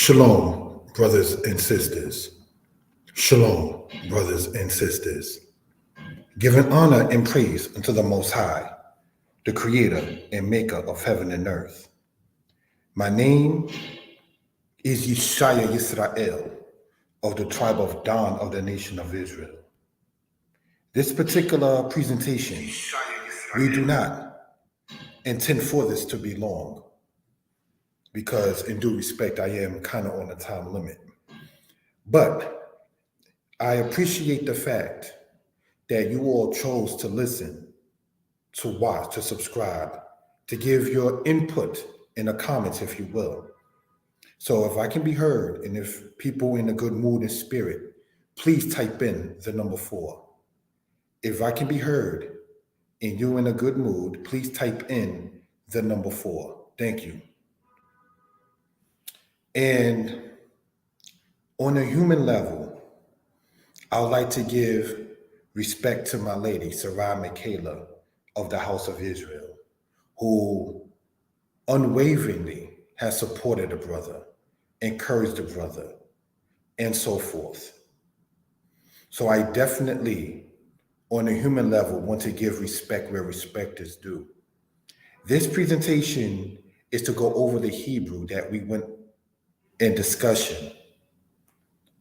Shalom, brothers and sisters. Shalom, brothers and sisters. Giving honor and praise unto the Most High, the Creator and Maker of heaven and earth. My name is Yeshaya Yisrael of the tribe of Dan of the nation of Israel. This particular presentation, we do not intend for this to be long because in due respect, I am kind of on a time limit. But I appreciate the fact that you all chose to listen, to watch, to subscribe, to give your input in the comments, if you will. So if I can be heard, and if people in a good mood and spirit, please type in the number 4. If I can be heard and you're in a good mood, please type in the number 4. Thank you. And on a human level, I would like to give respect to my lady, Sarah Michaela of the House of Israel, who unwaveringly has supported a brother, encouraged a brother, and so forth. So I definitely, on a human level, want to give respect where respect is due. This presentation is to go over the Hebrew that we went in discussion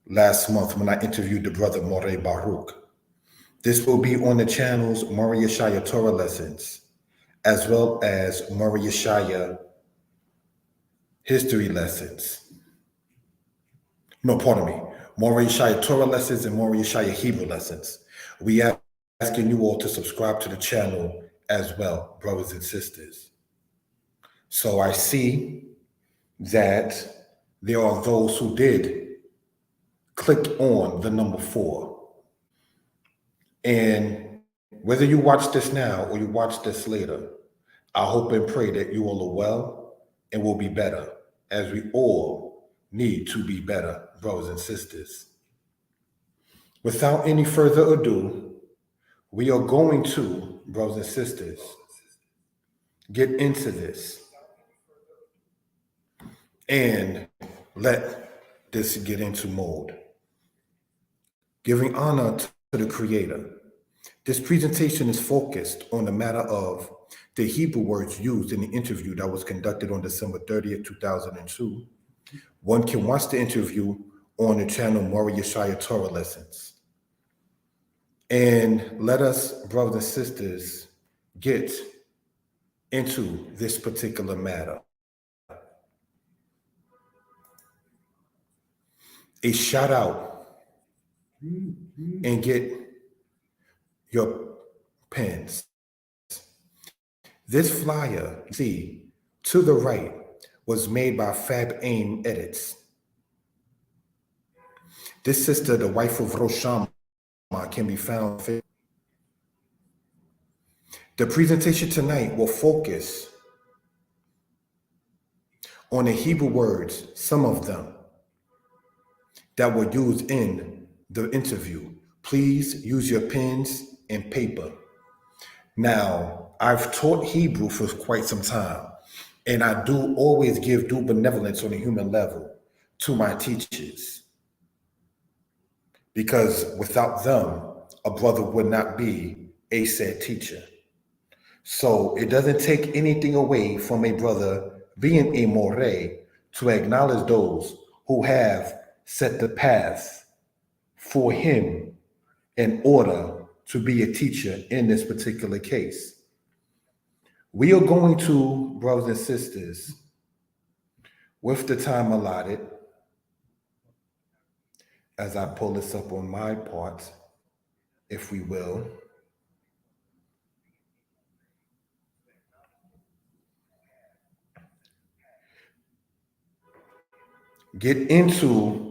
last month when I interviewed the brother Moreh Baruch. This will be on the channels Moreh Yeshaya Torah Lessons, as well as Moreh Yeshaya History Lessons. No, pardon me. Moreh Yeshaya Torah Lessons and Moreh Yeshaya Hebrew Lessons. We are asking you all to subscribe to the channel as well, brothers and sisters. So I see that there are those who did click on the number 4. And whether you watch this now or you watch this later, I hope and pray that you all are well and will be better, as we all need to be better, brothers and sisters. Without any further ado, we are going to, brothers and sisters, get into this and let this get into mode. Giving honor to the Creator. This presentation is focused on the matter of the Hebrew words used in the interview that was conducted on December 30th, 2002. One can watch the interview on the channel Moreh Yeshaya Torah Lessons. And let us, brothers and sisters, get into this particular matter. A shout out and get your pens. This flyer, see, to the right, was made by Fab Aim Edits. This sister, the wife of Roshama, can be found. The presentation tonight will focus on the Hebrew words, some of them, that were used in the interview. Please use your pens and paper. Now, I've taught Hebrew for quite some time, and I do always give due benevolence on a human level to my teachers, because without them, a brother would not be a said teacher. So it doesn't take anything away from a brother being a Moreh to acknowledge those who have set the path for him in order to be a teacher in this particular case. We are going to, brothers and sisters, with the time allotted, as I pull this up on my part, if we will, get into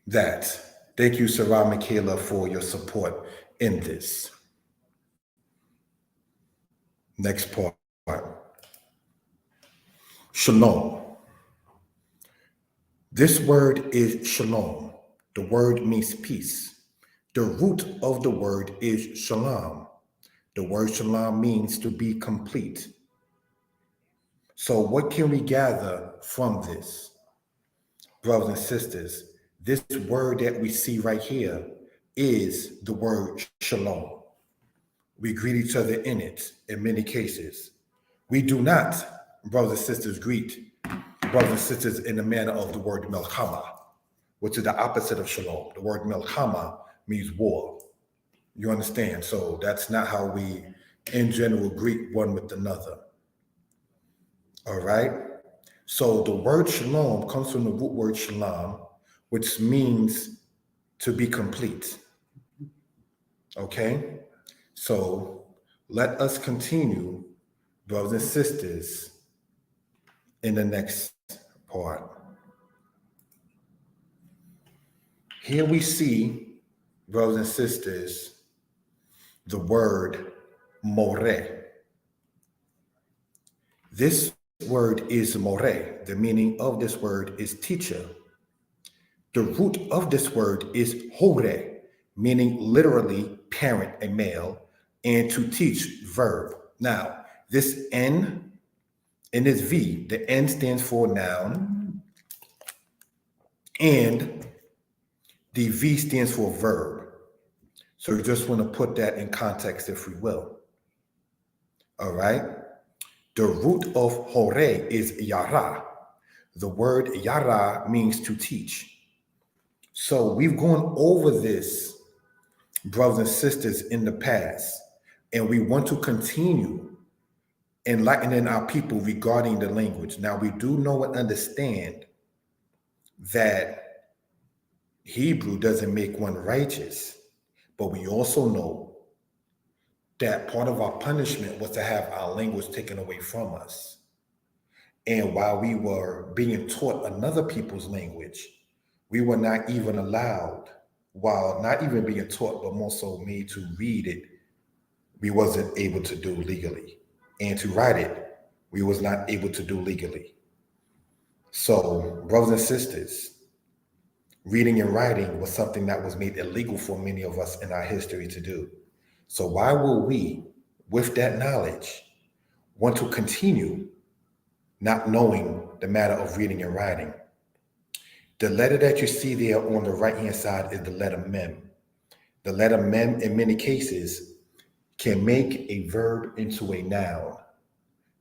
that. Thank you, Sarah Michaela, for your support in this. Next part. Shalom. This word is shalom. The word means peace. The root of the word is shalom. The word shalom means to be complete. So what can we gather from this? brothers and sisters, this word that we see right here is the word shalom. We greet each other in it in many cases. We do not, brothers and sisters, greet brothers and sisters in the manner of the word melchama, which is the opposite of shalom. The word melchama means war. You understand? So that's not how we, in general, greet one with another. All right? So the word shalom comes from the root word shalom, which means to be complete. Okay? So let us continue, brothers and sisters, in the next part. Here we see, brothers and sisters, the word Moreh. This word is Moreh. The meaning of this word is teacher. The root of this word is Horeh, meaning literally parent, a male, and to teach, verb. Now, this N and this V, the N stands for noun, and the V stands for verb. So you just want to put that in context, if we will. All right? The root of Horeh is Yara. The word Yara means to teach. So we've gone over this, brothers and sisters, in the past, and we want to continue enlightening our people regarding the language. Now, we do know and understand that Hebrew doesn't make one righteous, but we also know that part of our punishment was to have our language taken away from us. And while we were being taught another people's language, we were not even allowed, while not even being taught, but more so made to read it, we wasn't able to do legally. And to write it, we was not able to do legally. So, brothers and sisters, reading and writing was something that was made illegal for many of us in our history to do. So why will we, with that knowledge, want to continue not knowing the matter of reading and writing? The letter that you see there on the right-hand side is the letter mem. The letter mem, in many cases, can make a verb into a noun.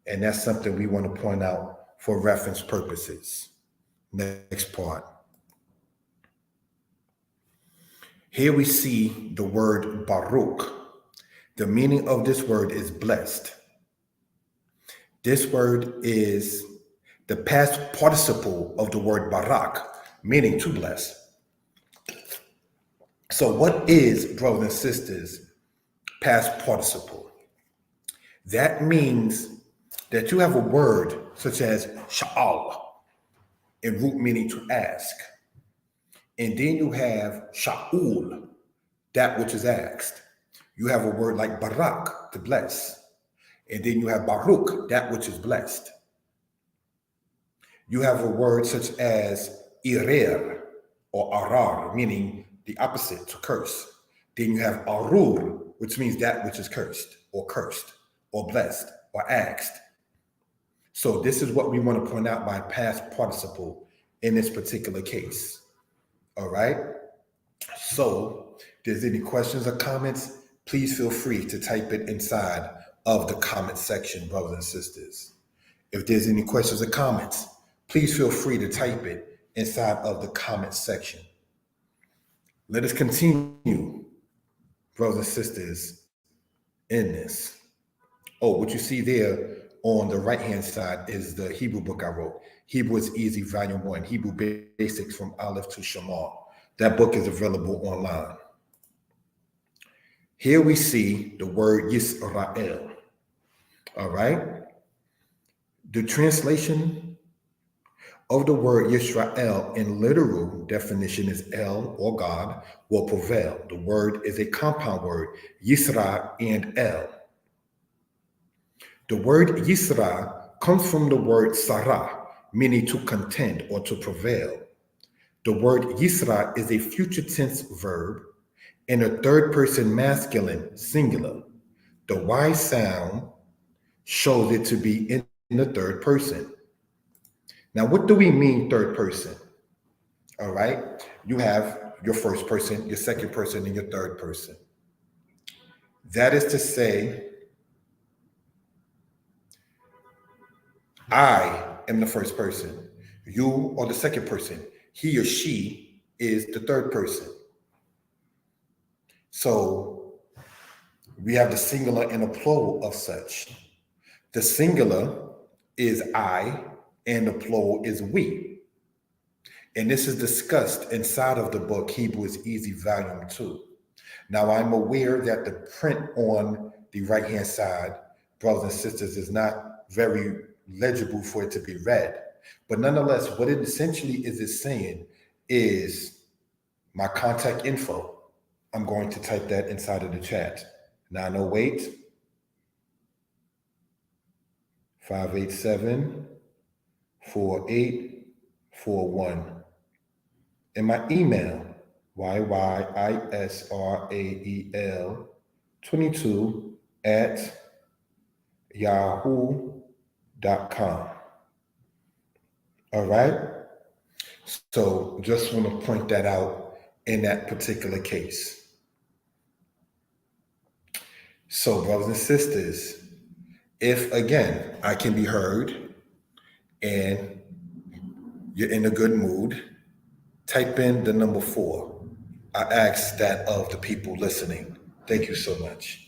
And that's something we want to point out for reference purposes. Next part. Here we see the word Baruch. The meaning of this word is blessed. This word is the past participle of the word Barak, meaning to bless. So what is, brothers and sisters, past participle? That means that you have a word such as sha'al, in root meaning to ask. And then you have sha'ul, that which is asked. You have a word like barak, to bless. And then you have baruch, that which is blessed. You have a word such as irer or arar, meaning the opposite, to curse. Then you have arur, which means that which is cursed or blessed or asked. So this is what we want to point out by past participle in this particular case. All right. So if there's any questions or comments, please feel free to type it inside of the comment section, brothers and sisters. If there's any questions or comments, please feel free to type it inside of the comment section. Let us continue, brothers and sisters, in this. Oh, what you see there on the right-hand side is the Hebrew book I wrote. Hebrew is Easy, Volume 1, Hebrew Basics from Aleph to Shalom. That book is available online. Here we see the word Yisrael. All right. The translation of the word Yisrael in literal definition is El, or God, will prevail. The word is a compound word, Yisra and El. The word Yisra comes from the word Sarah, meaning to contend or to prevail. The word Yisra is a future tense verb and a third person masculine singular. The Y sound shows it to be in the third person. Now, what do we mean third person? All right. You have your first person, your second person, and your third person. That is to say, I am the first person. You are the second person. He or she is the third person. So we have the singular and the plural of such. The singular is I, and the plural is we. And this is discussed inside of the book Hebrew is Easy, Volume 2. Now, I'm aware that the print on the right-hand side, brothers and sisters, is not very legible for it to be read. But nonetheless, what it essentially is saying is my contact info. I'm going to type that inside of the chat. 908 587 4841. And my email, YYISRAEL22 at yahoo.com. All right. So just want to point that out in that particular case. So, brothers and sisters, if again I can be heard and you're in a good mood, type in the number 4. I ask that of the people listening. Thank you so much.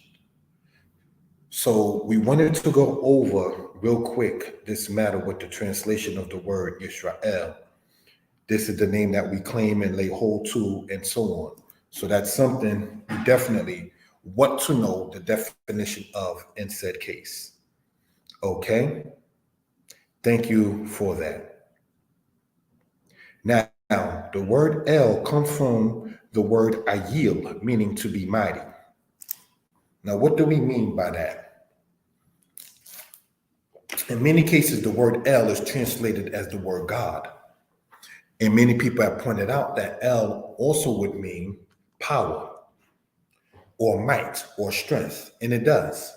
So we wanted to go over real quick this matter with the translation of the word Israel. This is the name that we claim and lay hold to, and so on. So that's something we definitely want to know the definition of in said case. Okay? Thank you for that. Now, the word El comes from the word Ayil, meaning to be mighty. Now, what do we mean by that? In many cases, the word El is translated as the word God. And many people have pointed out that El also would mean power or might or strength, and it does.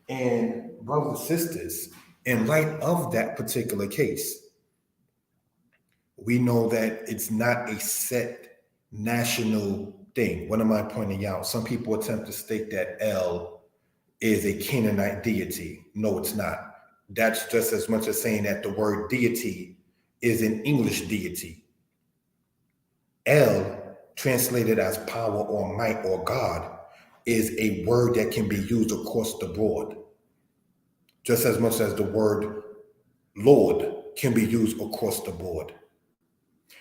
And brothers and sisters, in light of that particular case, we know that it's not a set national thing. What am I pointing out? Some people attempt to state that El is a Canaanite deity. No, it's not. That's just as much as saying that the word deity is an English deity. El, translated as power or might or God, is a word that can be used across the board, just as much as the word Lord can be used across the board.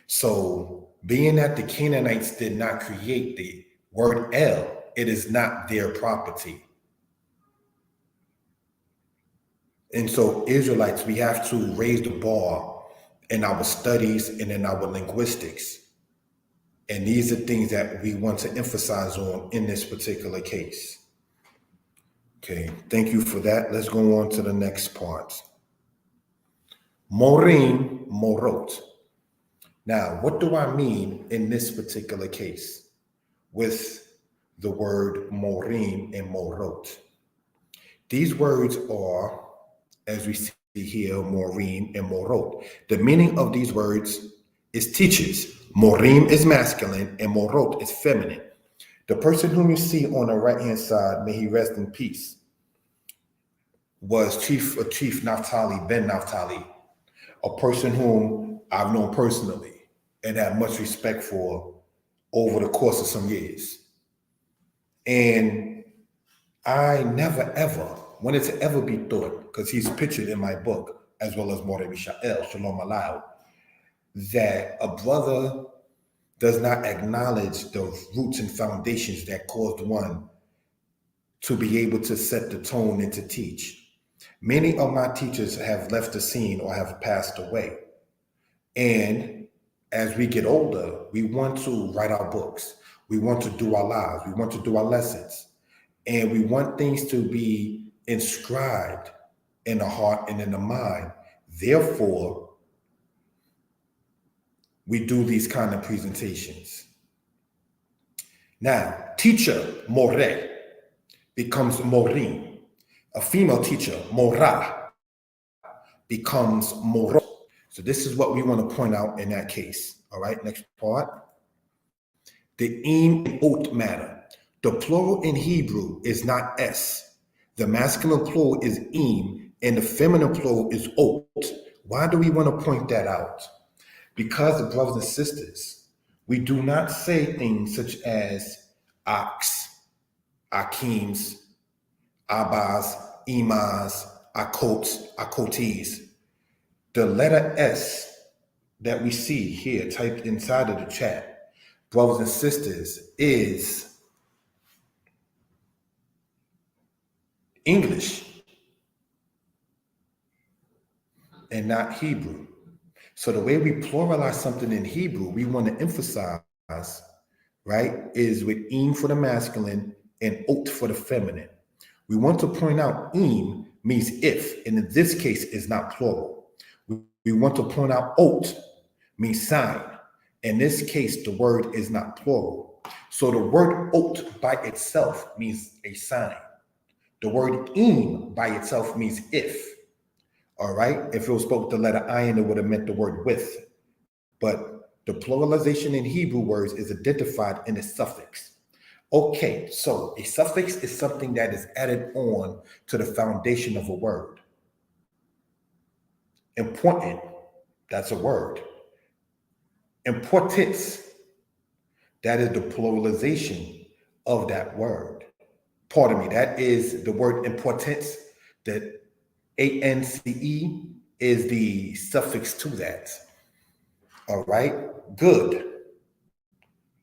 So, being that the Canaanites did not create the word El, it is not their property. And so, Israelites, we have to raise the bar in our studies and in our linguistics. And these are things that we want to emphasize on in this particular case. Okay, thank you for that. Let's go on to the next part. Morim, Morot. Now, what do I mean in this particular case with the word Morim and Morot? These words are, as we see here, Morim and Morot. The meaning of these words is teachers. Morim is masculine and Morot is feminine. The person whom you see on the right-hand side, may he rest in peace, was Chief Naphtali, Ben Naphtali, a person whom I've known personally and have much respect for over the course of some years. And I never ever wanted to ever be thought, because he's pictured in my book, as well as Moreh Shalom Aloud, that a brother does not acknowledge the roots and foundations that caused one to be able to set the tone and to teach. Many of my teachers have left the scene or have passed away. And as we get older, we want to write our books. We want to do our lives. We want to do our lessons. And we want things to be inscribed in the heart and in the mind. Therefore, we do these kind of presentations. Now, teacher, Moreh, becomes Morim. A female teacher, Morah, becomes Morot. So this is what we want to point out in that case. All right, next part. The im and ot matter. The plural in Hebrew is not s. The masculine plural is im, and the feminine plural is ot. Why do we want to point that out? Because, brothers and sisters, we do not say things such as ox, akims, abbas, imas, akots, akotis. The letter S that we see here typed inside of the chat, brothers and sisters, is English and not Hebrew. So the way we pluralize something in Hebrew, we want to emphasize, right, is with im for the masculine and ot for the feminine. We want to point out im means if, and in this case is not plural. We want to point out ot means sign. In this case, the word is not plural. So the word ot by itself means a sign. The word im by itself means if. All right. If it was spoke the letter ayin, it would have meant the word with. But the pluralization in Hebrew words is identified in a suffix. Okay, so a suffix is something that is added on to the foundation of a word. Important, that's a word. Importance, that is the pluralization of that word. Pardon me, that is the word importance, that ANCE is the suffix to that. All right, good,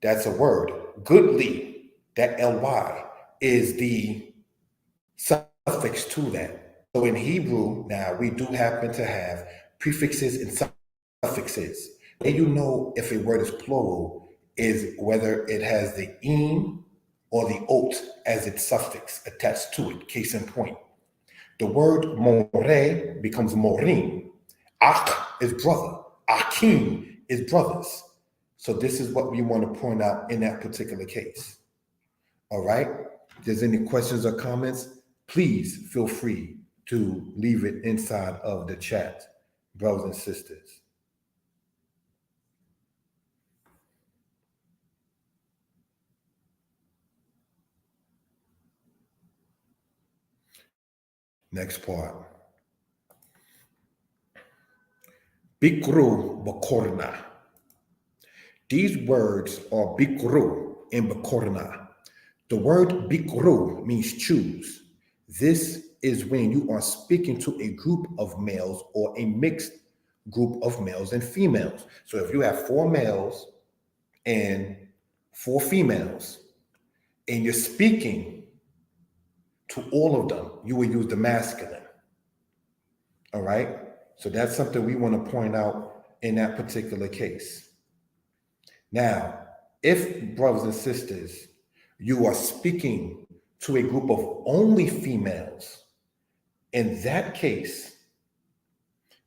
that's a word. Goodly, that LY is the suffix to that. So in Hebrew, now we do happen to have prefixes and suffixes. And you know if a word is plural is whether it has the im or the ot as its suffix attached to it. Case in point, the word moreh becomes morim. Ach is brother. Akim is brothers. So this is what we want to point out in that particular case. All right. If there's any questions or comments, please feel free to leave it inside of the chat, brothers and sisters. Next part. Bikru bakorna. These words are bikru and bakorna. The word bikru means choose. This is when you are speaking to a group of males or a mixed group of males and females. So if you have 4 males and 4 females, and you're speaking to all of them, you will use the masculine. All right? So that's something we want to point out in that particular case. Now, if, brothers and sisters, you are speaking to a group of only females, in that case,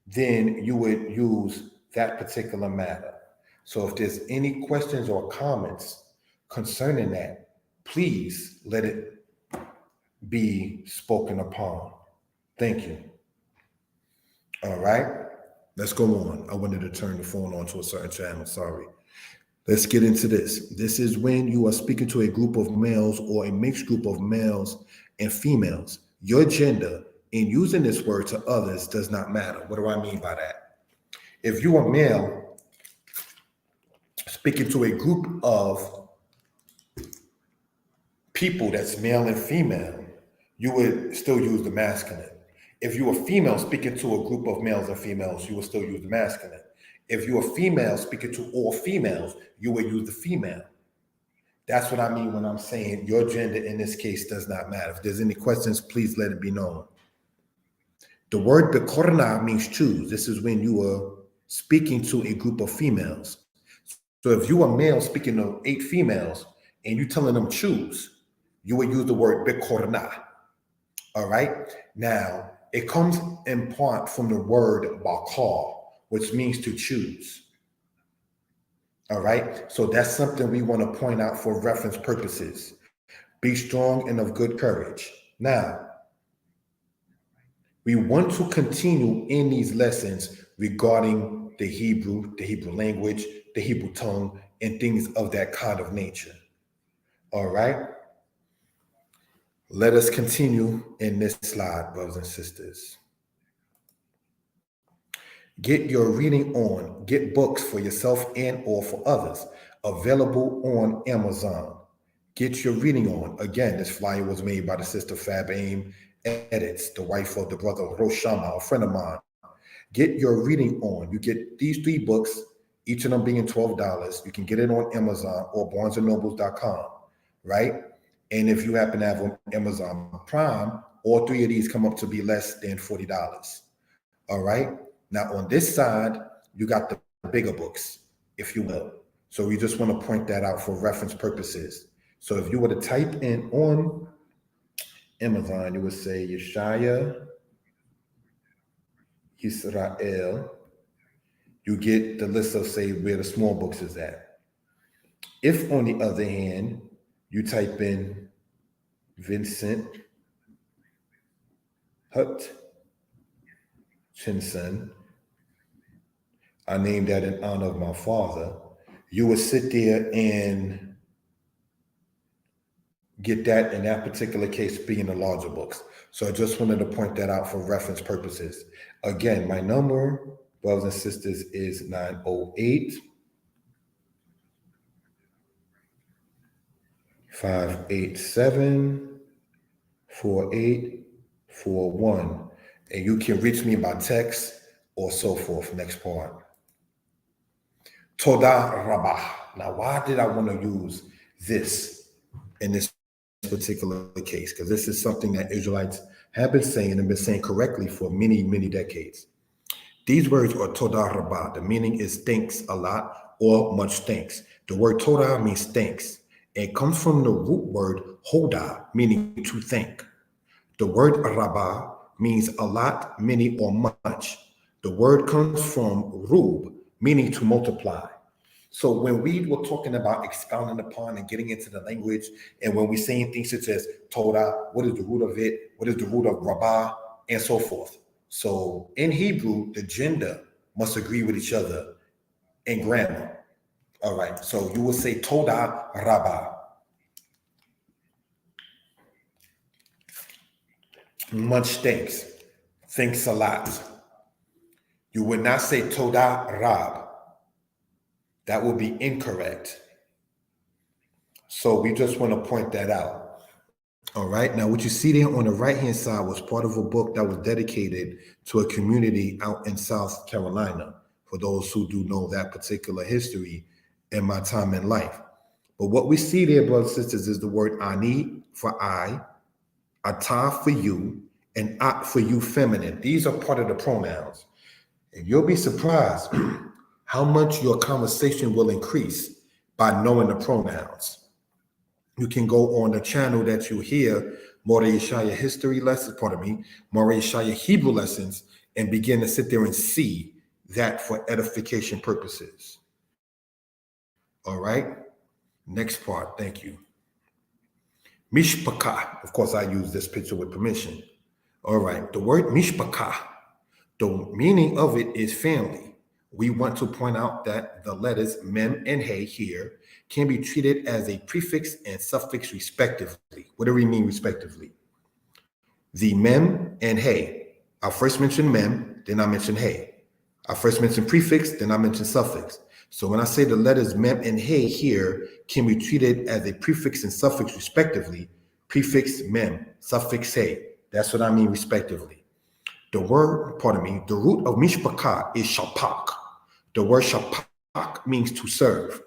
then you would use that particular matter. So if there's any questions or comments concerning that, please let it be spoken upon. Thank you. All right, let's go on. I wanted to turn the phone on to a certain channel. Sorry. Let's get into this. This is when you are speaking to a group of males or a mixed group of males and females. Your gender in using this word to others does not matter. What do I mean by that? If you are male speaking to a group of people that's male and female, you would still use the masculine. If you are female speaking to a group of males and females, you will still use the masculine. If you are female speaking to all females, you will use the female. That's what I mean when I'm saying your gender in this case does not matter. If there's any questions, please let it be known. The word bekorna means choose. This is when you are speaking to a group of females. So if you are male speaking to 8 females and you're telling them choose, you would use the word bekorna. All right. Now, it comes in part from the word bakar, which means to choose. All right. So that's something we want to point out for reference purposes. Be strong and of good courage. Now, we want to continue in these lessons regarding the Hebrew language, the Hebrew tongue, and things of that kind of nature. All right. Let us continue in this slide, brothers and sisters. Get your reading on. Get books for yourself and or for others. Available on Amazon. Get your reading on. Again, this flyer was made by the sister Fab Aim Edits, the wife of the brother Roshama, a friend of mine. Get your reading on. You get these 3 books, each of them being $12. You can get it on Amazon or barnesandnobles.com, right? And if you happen to have on Amazon Prime, all 3 of these come up to be less than $40. All right. Now on this side, you got the bigger books, if you will. So we just want to point that out for reference purposes. So if you were to type in on Amazon, you would say Yeshaya Israel. You get the list of, say, where the small books is at. If, on the other hand, you type in Vincent Hutchinson, I named that in honor of my father, you would sit there and get that, in that particular case, being the larger books. So I just wanted to point that out for reference purposes. Again, my number, brothers and sisters, is 908-587-4841. And you can reach me by text or so forth. Next part. Toda Rabbah. Now, why did I want to use this in this particular case? Because this is something that Israelites have been saying and been saying correctly for many, many decades. These words are Toda Rabbah. The meaning is thanks a lot or much thanks. The word Toda means thanks. It comes from the root word Hoda, meaning to thank. The word Rabbah means a lot, many, or much. The word comes from Rub, meaning to multiply. So when we were talking about expounding upon and getting into the language, and when we're saying things such as Torah, what is the root of it? What is the root of Rabbah? And so forth. So in Hebrew, the gender must agree with each other in grammar. All right. So you will say Toda Rabbah. Much thanks. Thanks a lot. You would not say Toda Rab. That would be incorrect. So we just want to point that out. All right. Now, what you see there on the right-hand side was part of a book that was dedicated to a community out in South Carolina, for those who do know that particular history in my time in life. But what we see there, brothers and sisters, is the word ani for I, ata for you, and at for you feminine. These are part of the pronouns. And you'll be surprised how much your conversation will increase by knowing the pronouns. You can go on the channel that you hear Moreh history lessons, Moreh Hebrew lessons, and begin to sit there and see that for edification purposes. All right. Next part. Thank you. Mishpachah. Of course, I use this picture with permission. All right. The word mishpachah, the meaning of it is family. We want to point out that the letters mem and hey here can be treated as a prefix and suffix respectively. What do we mean respectively? The mem and hey. I first mention mem, then I mention hey. I first mention prefix, then I mention suffix. So when I say the letters mem and hey here can be treated as a prefix and suffix respectively, prefix mem, suffix hey. That's what I mean respectively. The word, the root of mishpachah is shapak. The word shapak means to serve.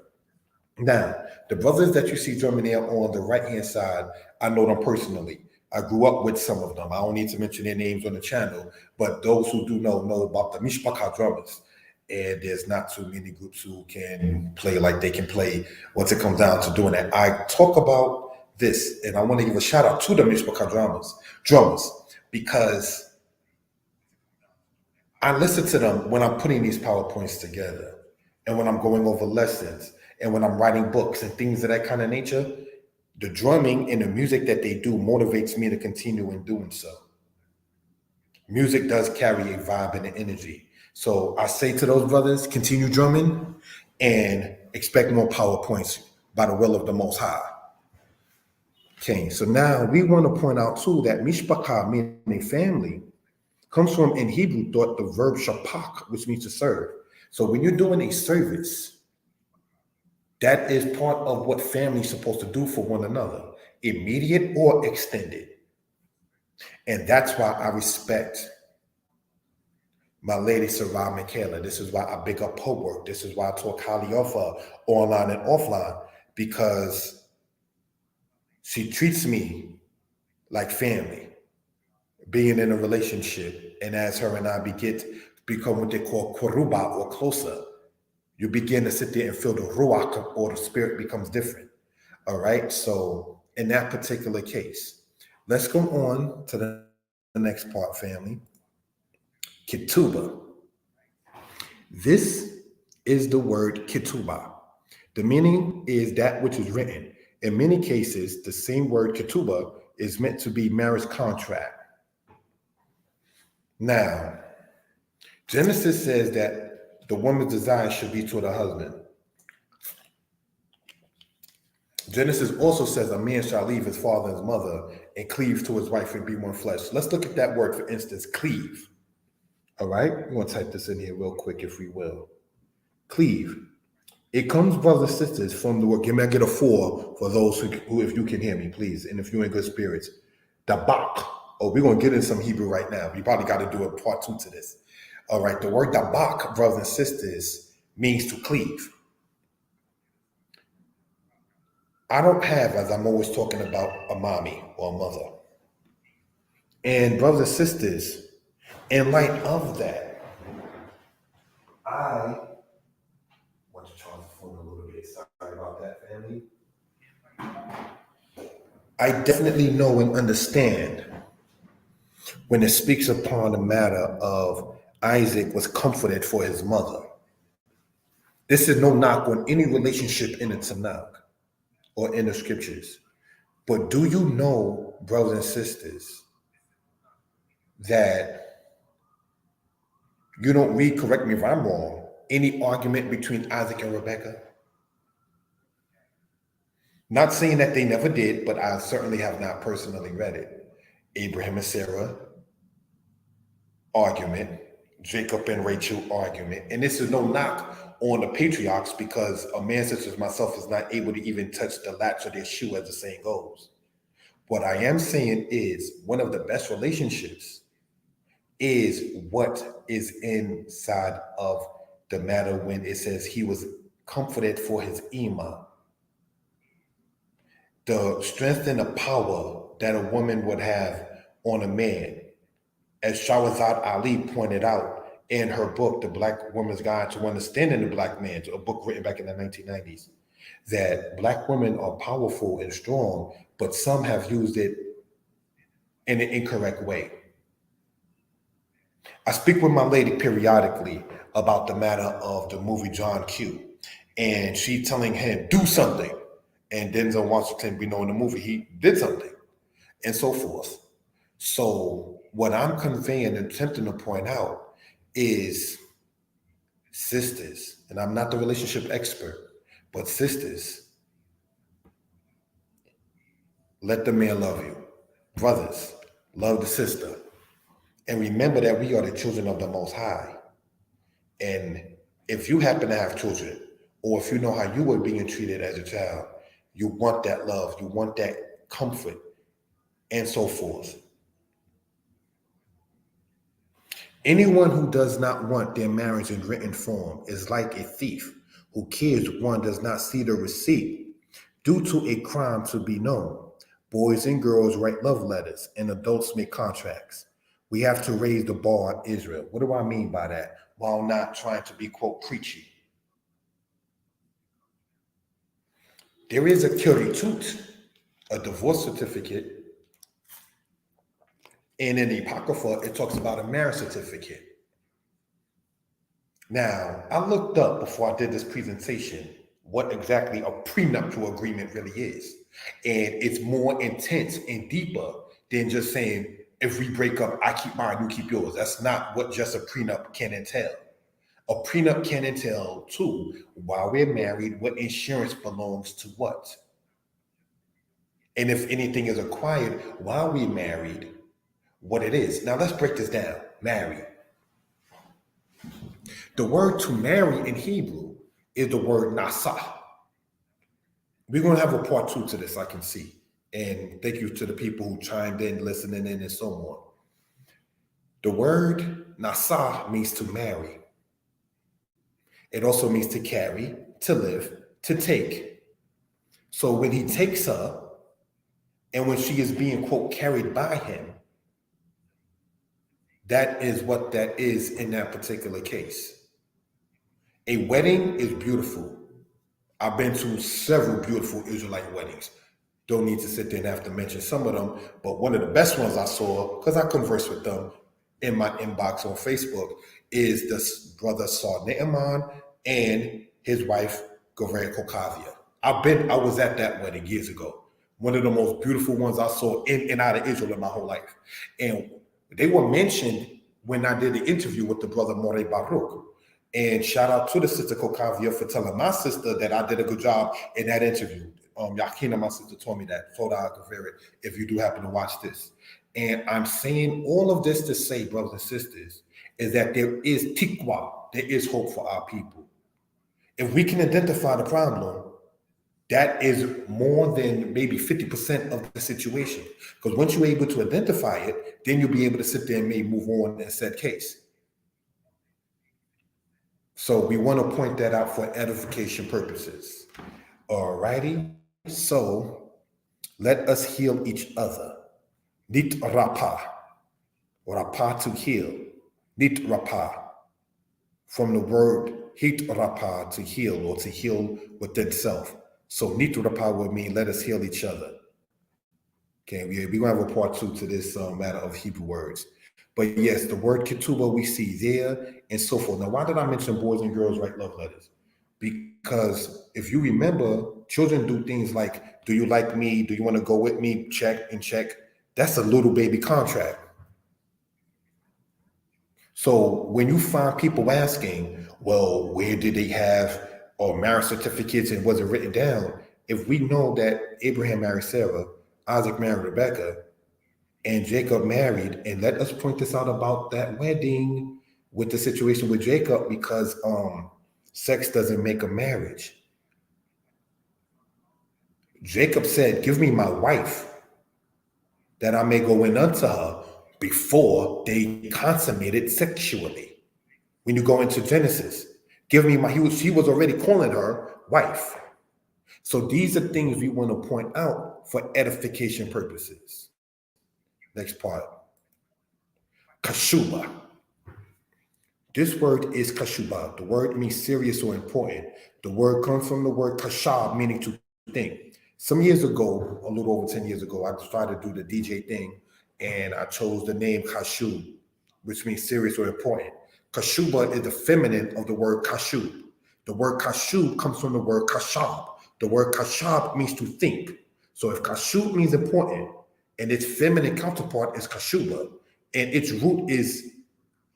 Now, the brothers that you see drumming there on the right-hand side, I know them personally. I grew up with some of them. I don't need to mention their names on the channel, but those who do know about the mishpachah drummers. And there's not too many groups who can play like they can play once it comes down to doing that. I talk about this, and I want to give a shout out to the mishpachah drummers, because I listen to them when I'm putting these PowerPoints together, and when I'm going over lessons, and when I'm writing books and things of that kind of nature. The drumming and the music that they do motivates me to continue in doing so. Music does carry a vibe and an energy. So I say to those brothers, continue drumming and expect more PowerPoints by the will of the Most High. Okay, so now we want to point out too that mishpachah, meaning family, comes from, in Hebrew thought, the verb shapak, which means to serve. So when you're doing a service, that is part of what family is supposed to do for one another, immediate or extended. And that's why I respect my lady Sarah Michaela. This is why I big up her work. This is why I talk highly of her online and offline, because she treats me like family, being in a relationship. And as her and I become what they call koruba, or closer, you begin to sit there and feel the ruach, or the spirit becomes different. All right. So in that particular case, let's go on to the next part, family. Ketubah. This is the word ketubah. The meaning is that which is written. In many cases, the same word ketubah is meant to be marriage contract. Now, Genesis says that the woman's desire should be toward her husband. Genesis also says a man shall leave his father and his mother and cleave to his wife and be one flesh. Let's look at that word, for instance, cleave. All right, we're going to type this in here real quick, if we will. Cleave. It comes, brothers and sisters, from the word, give me, I get a 4 for those who, if you can hear me, please, and if you're in good spirits. Dabak. Oh, we're going to get in some Hebrew right now. You probably got to do a part 2 to this. All right, the word dabak, brothers and sisters, means to cleave. I don't have, as I'm always talking about, a mommy or a mother. And brothers and sisters, in light of that, I want to charge the phone a little bit. Sorry about that, family. I definitely know and understand when it speaks upon the matter of Isaac was comforted for his mother. This is no knock on any relationship in the Tanakh or in the scriptures. But do you know, brothers and sisters, that you don't read, correct me if I'm wrong, any argument between Isaac and Rebekah? Not saying that they never did, but I certainly have not personally read it. Abraham and Sarah argument, Jacob and Rachel argument. And this is no knock on the patriarchs, because a man such as myself is not able to even touch the latch of their shoe, as the saying goes. What I am saying is one of the best relationships is what is inside of the matter when it says he was comforted for his Iman. The strength and the power that a woman would have on a man, as Shahrazad Ali pointed out in her book, The Black Woman's Guide to Understanding the Black Man, a book written back in the 1990s, that Black women are powerful and strong, but some have used it in an incorrect way. I speak with my lady periodically about the matter of the movie John Q, and she telling him, do something. And Denzel Washington, we know in the movie, he did something, and so forth. So what I'm conveying and attempting to point out is, sisters, and I'm not the relationship expert, but sisters, let the man love you. Brothers, love the sister. And remember that we are the children of the Most High. And if you happen to have children, or if you know how you were being treated as a child, you want that love, you want that comfort, and so forth. Anyone who does not want their marriage in written form is like a thief who cares one does not see the receipt due to a crime to be known. Boys and girls write love letters and adults make contracts. We have to raise the bar on Israel. What do I mean by that? While not trying to be, quote, preachy. There is a kiritut, a divorce certificate, and in the Apocrypha, it talks about a marriage certificate. Now, I looked up before I did this presentation what exactly a prenuptial agreement really is. And it's more intense and deeper than just saying if we break up, I keep mine, you keep yours. That's not what just a prenup can entail. A prenup can entail, too, while we're married, what insurance belongs to what. And if anything is acquired while we're married, what it is. Now, let's break this down. Marry. The word to marry in Hebrew is the word nasa. We're going to have a part 2 to this, I can see. And thank you to the people who chimed in, listening in, and so on. The word nasa means to marry. It also means to carry, to live, to take. So when he takes her, and when she is being, quote, carried by him, that is what that is in that particular case. A wedding is beautiful. I've been to several beautiful Israelite weddings. Don't need to sit there and have to mention some of them, but one of the best ones I saw, because I conversed with them in my inbox on Facebook, is this brother Sar Naaman and his wife, Goreh Kokavia. I was at that wedding years ago. One of the most beautiful ones I saw in and out of Israel in my whole life. And they were mentioned when I did the interview with the brother Moreh Baruch. And shout out to the sister Kokavia for telling my sister that I did a good job in that interview. Yakina, my sister, told me that. If you do happen to watch this. And I'm saying all of this to say, brothers and sisters, is that there is tikwa, there is hope for our people. If we can identify the problem, that is more than maybe 50% of the situation. Because once you're able to identify it, then you'll be able to sit there and maybe move on in said case. So we want to point that out for edification purposes. All righty. So let us heal each other. Nit rapa. Rapa to heal. Nit rapa. From the word hit rapa, to heal, or to heal within self. So nit rapa would mean let us heal each other. Okay, we're going to have a part 2 to this matter of Hebrew words. But yes, the word ketubah we see there and so forth. Now, why did I mention boys and girls write love letters? Because if you remember, children do things like, do you like me? Do you want to go with me? Check and check. That's a little baby contract. So when you find people asking, well, where did they have marriage certificates and was it written down? If we know that Abraham married Sarah, Isaac married Rebekah, and Jacob married, and let us point this out about that wedding with the situation with Jacob, because sex doesn't make a marriage. Jacob said, give me my wife that I may go in unto her before they consummated sexually. When you go into Genesis, give me my, he was already calling her wife. So these are things we want to point out for edification purposes. Next part. Kashuba. This word is kashuba. The word means serious or important. The word comes from the word kashab, meaning to think. Some years ago, a little over 10 years ago, I tried to do the DJ thing, and I chose the name kashub, which means serious or important. Kashuba is the feminine of the word kashub. The word kashub comes from the word kashab. The word kashab means to think. So if kashub means important, and its feminine counterpart is kashuba, and its root is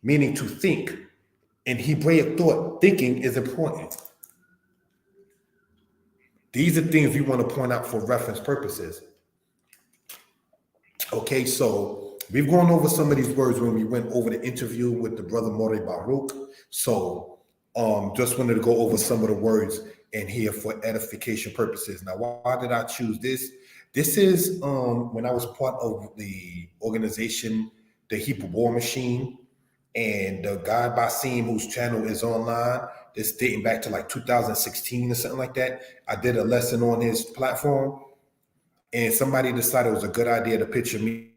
meaning to think. In Hebraic thought, thinking is important. These are things we want to point out for reference purposes. Okay, so we've gone over some of these words when we went over the interview with the brother Moreh Baruch. So just wanted to go over some of the words in here for edification purposes. Now, why did I choose this? This is when I was part of the organization, the Hebrew War Machine, and the guy Basim, whose channel is online, this dating back to like 2016 or something like that. I did a lesson on his platform, and somebody decided it was a good idea to picture me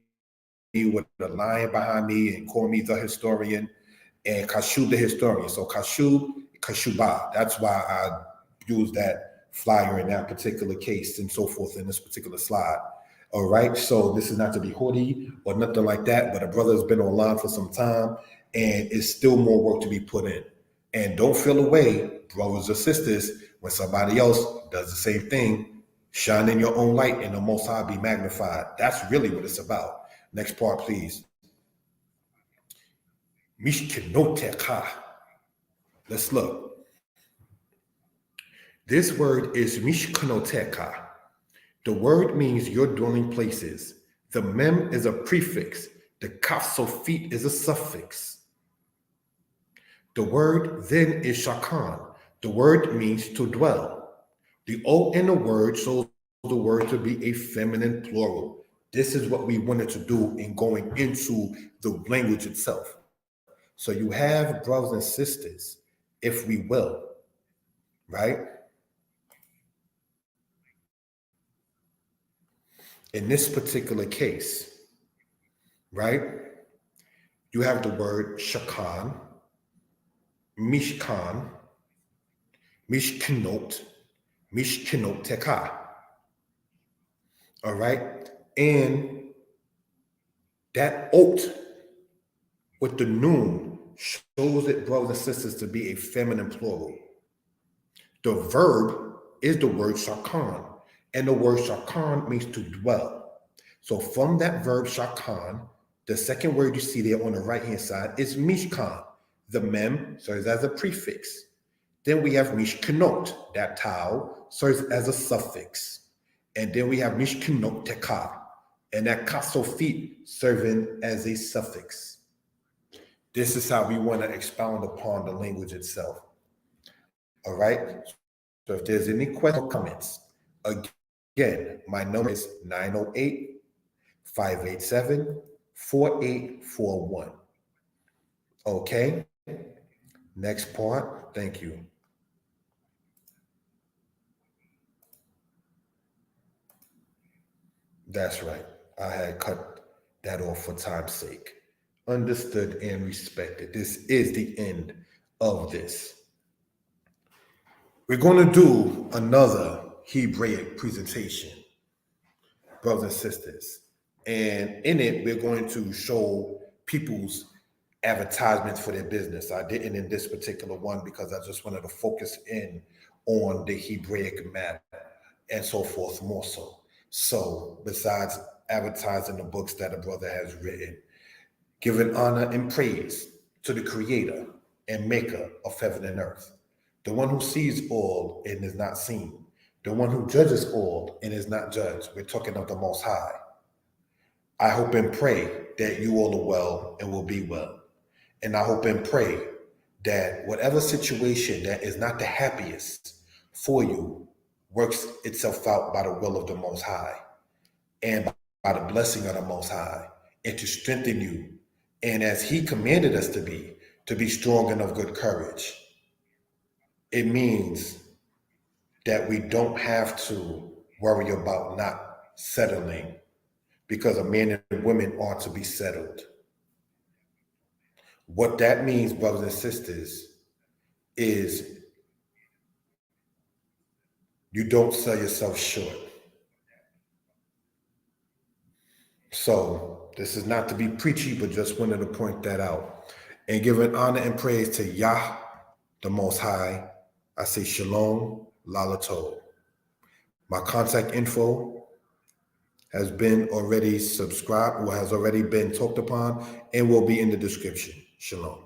with a lion behind me and call me the historian, and Kashub the historian. So Kashuba, that's why I used that flyer in that particular case and so forth in this particular slide. All right, so this is not to be haughty or nothing like that, but a brother has been online for some time, and it's still more work to be put in. And don't feel away, brothers or sisters, when somebody else does the same thing. Shine in your own light and the Most High be magnified. That's really what it's about. Next part, please. Mishkenotecha. Let's look. This word is mishkenotecha. The word means your dwelling places. The mem is a prefix. The kaf sofit is a suffix. The word then is shakan. The word means to dwell. The O in the word shows the word to be a feminine plural. This is what we wanted to do in going into the language itself. So you have brothers and sisters, if we will, right? In this particular case, right, you have the word shakan, mishkan, mishkenot, mishkenoteka. All right. And that ot with the noon shows it, brothers and sisters, to be a feminine plural. The verb is the word shakan, and the word shakan means to dwell. So from that verb shakan, the second word you see there on the right-hand side is mishkan. The mem serves as a prefix. Then we have mishkenot, that tau serves as a suffix. And then we have mishkenot teka, and that kasofit serving as a suffix. This is how we want to expound upon the language itself. All right. So if there's any questions or comments, again, my number is 908-587-4841. Okay. Next part. Thank you. That's right. I had cut that off for time's sake. Understood and respected. This is the end of this. We're going to do another Hebraic presentation, brothers and sisters. And in it, we're going to show people's advertisements for their business. I didn't in this particular one because I just wanted to focus in on the Hebraic matter and so forth more so. So besides advertising the books that a brother has written, giving honor and praise to the creator and maker of heaven and earth, the one who sees all and is not seen, the one who judges all and is not judged. We're talking of the Most High. I hope and pray that you all are well and will be well. And I hope and pray that whatever situation that is not the happiest for you works itself out by the will of the Most High and by the blessing of the Most High, and to strengthen you. And as He commanded us to be strong and of good courage. It means that we don't have to worry about not settling, because a man and women ought to be settled. What that means, brothers and sisters, is you don't sell yourself short. So this is not to be preachy, but just wanted to point that out. And giving honor and praise to Yah, the Most High, I say Shalom, Lalato. My contact info has been already subscribed or has already been talked upon and will be in the description. Shalom.